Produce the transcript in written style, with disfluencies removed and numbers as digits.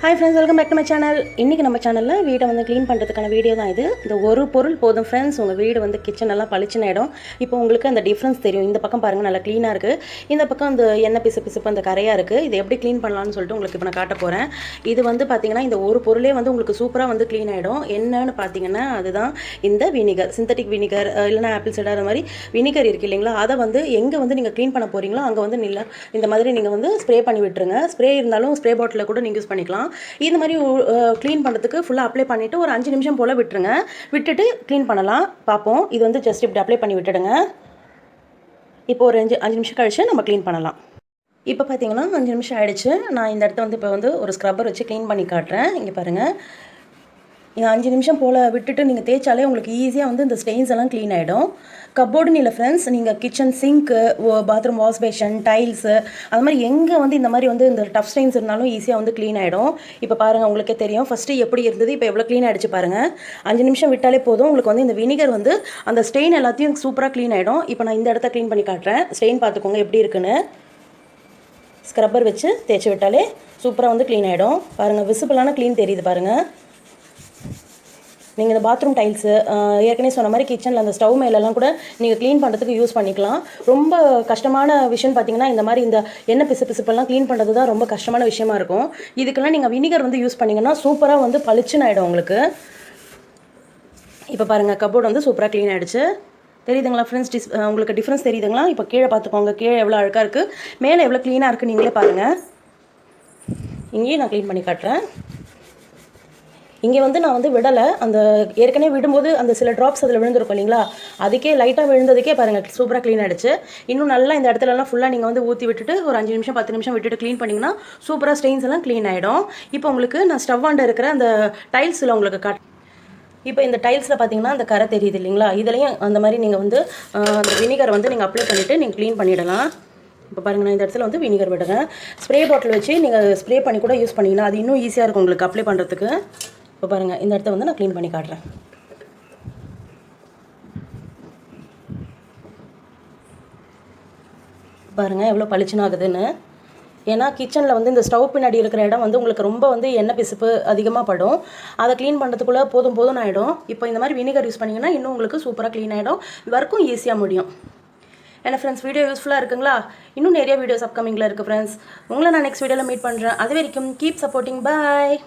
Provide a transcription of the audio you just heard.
Hi friends, welcome back to my channel. இன்னைக்கு நம்ம சேனல்ல வீட்டை வந்து க்ளீன் பண்றதுக்கான வீடியோ தான் இது. இந்த ஒரு பொருள் போதும் फ्रेंड्स, உங்க வீடு வந்து கிச்சன் எல்லாம் பளிச்சுன இடம். இப்போ உங்களுக்கு அந்த டிஃபரன்ஸ் தெரியும். இந்த பக்கம் பாருங்க நல்லா க்ளீனா இருக்கு. இந்த பக்கம் அந்த எண்ணெய் பிசுப்பு அந்த கரையா இருக்கு. இது எப்படி க்ளீன் பண்ணலாம்னு சொல்லிட்டு உங்களுக்கு இப்போ நான் காட்ட போறேன். இது வந்து பாத்தீங்கன்னா இந்த ஒரு பொருளே வந்து உங்களுக்கு சூப்பரா வந்து க்ளீன் ஆயிடும். என்னன்னு பாத்தீங்கன்னா அதுதான் இந்த வினிகர், சிந்தட்டிக் வினிகர் இல்லனா ஆப்பிள் சைடர் மாதிரி வினிகர் இருக்கு இல்லீங்களா? அதை வந்து எங்க வந்து நீங்க க்ளீன் பண்ண போறீங்களோ அங்க வந்து இந்த மாதிரி நீங்க வந்து ஸ்ப்ரே பண்ணி விட்டுருங்க. ஸ்ப்ரே இருந்தாலும் ஸ்ப்ரே பாட்டில கூட நீங்க யூஸ் பண்ணிக்கலாம். இந்த மாதிரி க்ளீன் பண்ணுறதுக்கு ஃபுல்லாக அப்ளை பண்ணிவிட்டு ஒரு 5 நிமிஷம் போல் விட்டுருங்க. விட்டுட்டு க்ளீன் பண்ணலாம் பார்ப்போம். இது வந்து ஜஸ்ட் இப்படி அப்ளை பண்ணி விட்டுடுங்க. இப்போ ஒரு 5 நிமிஷம் கழிச்சு நம்ம க்ளீன் பண்ணலாம். இப்போ பார்த்தீங்கன்னா 5 நிமிஷம் ஆகிடுச்சு. நான் இந்த இடத்த வந்து இப்போ வந்து ஒரு ஸ்க்ரப்பர் வச்சு க்ளீன் பண்ணி காட்டுறேன். இங்கே பாருங்கள், 5 நிமிஷம் போல் விட்டுட்டு நீங்கள் தேய்ச்சாலே உங்களுக்கு ஈஸியாக வந்து இந்த ஸ்டெயின்ஸ் எல்லாம் க்ளீன் ஆகிடும். கப்போர்டுன்னு இல்லை ஃப்ரெண்ட்ஸ், நீங்கள் kitchen sink, bathroom wash basin, tiles, அது மாதிரி எங்கே வந்து இந்த மாதிரி வந்து இந்த டஃப் ஸ்டெயின்ஸ் இருந்தாலும் ஈஸியாக வந்து க்ளீன் ஆகிடும். இப்போ பாருங்கள், உங்களுக்கே தெரியும் ஃபஸ்ட்டு எப்படி இருந்தது, இப்போ எவ்வளோ க்ளீன் ஆகிடுச்சு பாருங்கள். 5 நிமிஷம் விட்டாலே போதும், உங்களுக்கு வந்து இந்த வினிகர் வந்து அந்த ஸ்டெயின் எல்லாத்தையும் சூப்பராக க்ளீன் ஆகிடும். இப்போ நான் இந்த இடத்த க்ளீன் பண்ணி காட்டுறேன். ஸ்டெயின் பார்த்துக்கோங்க எப்படி இருக்குன்னு. ஸ்க்ரப்பர் வச்சு தேய்ச்சி விட்டாலே சூப்பராக வந்து க்ளீன் ஆகிடும். பாருங்கள், விசிபிளான க்ளீன் தெரியுது பாருங்கள். நீங்கள் இந்த பாத்ரூம் டைல்ஸு, ஏற்கனவே சொன்ன மாதிரி கிச்சனில் அந்த ஸ்டவ் மேலெல்லாம் கூட நீங்கள் க்ளீன் பண்ணுறதுக்கு யூஸ் பண்ணிக்கலாம். ரொம்ப கஷ்டமான விஷயம் பார்த்தீங்கன்னா இந்த மாதிரி இந்த எண்ணெய் பிசுப்பெல்லாம் க்ளீன் பண்ணுறது தான் ரொம்ப கஷ்டமான விஷயமா இருக்கும். இதுக்கெல்லாம் நீங்கள் வினிகர் வந்து யூஸ் பண்ணிங்கன்னா சூப்பராக வந்து பளிச்சுன்னு ஆகிடும் உங்களுக்கு. இப்போ பாருங்கள், கப்போர்டு வந்து சூப்பராக க்ளீன் ஆகிடுச்சு. தெரியுதுங்களா ஃப்ரெண்ட்ஸ்? உங்களுக்கு டிஃப்ரென்ஸ் தெரியுதுங்களா? இப்போ கீழே பார்த்துக்கோங்க, கீழே எவ்வளோ அழுக்காக இருக்குது, மேலே எவ்வளோ க்ளீனாக இருக்குது, நீங்களே பாருங்கள். இங்கேயும் நான் க்ளீன் பண்ணி காட்டுறேன். இங்கே வந்து நான் வந்து விடலை, அந்த ஏற்கனவே விடும்போது அந்த சில ட்ராப்ஸ் அதில் விழுந்திருக்கும் இல்லைங்களா, அதுக்கே லைட்டாக விழுந்ததுக்கே பாருங்கள் சூப்பராக க்ளீன் ஆகிடுச்சு. இன்னும் நல்லா இந்த இடத்துலலாம் ஃபுல்லாக நீங்கள் வந்து ஊற்றி விட்டுட்டு ஒரு 5 நிமிஷம் 10 நிமிஷம் விட்டுட்டு க்ளீன் பண்ணிங்கன்னா சூப்பராக ஸ்டெயின்ஸ் எல்லாம் க்ளீன் ஆகிடும். இப்போ உங்களுக்கு நான் ஸ்டவ் ஆண்ட இருக்கிற அந்த டைல்ஸில் உங்களுக்கு இப்போ இந்த டைல்ஸில் பார்த்தீங்கன்னா அந்த கரை தெரியுது இல்லைங்களா, இதுலேயும் அந்த மாதிரி நீங்கள் வந்து அந்த வினிகர் வந்து நீங்கள் அப்ளை பண்ணிவிட்டு நீங்கள் க்ளீன் பண்ணிடலாம். இப்போ பாருங்கள், நான் இந்த இடத்துல வந்து வினிகர் விடுறேன். ஸ்ப்ரே பாட்டில் வச்சு நீங்கள் ஸ்ப்ரே பண்ணி கூட யூஸ் பண்ணிங்கன்னா அது இன்னும் ஈஸியாக இருக்கும் உங்களுக்கு அப்ளை பண்ணுறதுக்கு. இப்போ பாருங்கள், இந்த இடத்த வந்து நான் க்ளீன் பண்ணி காட்டுறேன். பாருங்கள் எவ்வளோ பளிச்சுன்னு ஆகுதுன்னு. ஏன்னா கிச்சனில் வந்து இந்த ஸ்டவ் பின்னாடி இருக்கிற இடம் வந்து உங்களுக்கு ரொம்ப வந்து எண்ணெய் பிசுப்பு அதிகமாக படும். அதை க்ளீன் பண்ணுறதுக்குள்ளே போதும் ஆகிடும். இப்போ இந்த மாதிரி வினிகர் யூஸ் பண்ணிங்கன்னா இன்னும் உங்களுக்கு சூப்பராக க்ளீன் ஆகிடும், ஒர்க்கும் ஈஸியாக முடியும். என்ன ஃப்ரெண்ட்ஸ், வீடியோ யூஸ்ஃபுல்லாக இருக்குங்களா? இன்னும் நிறைய வீடியோஸ் அப்கமிங்கில் இருக்குது ஃப்ரெண்ட்ஸ். உங்களை நான் நெக்ஸ்ட் வீடியோவில் மீட் பண்ணுறேன். அது வரைக்கும் கீப் சப்போர்ட்டிங். பாய்.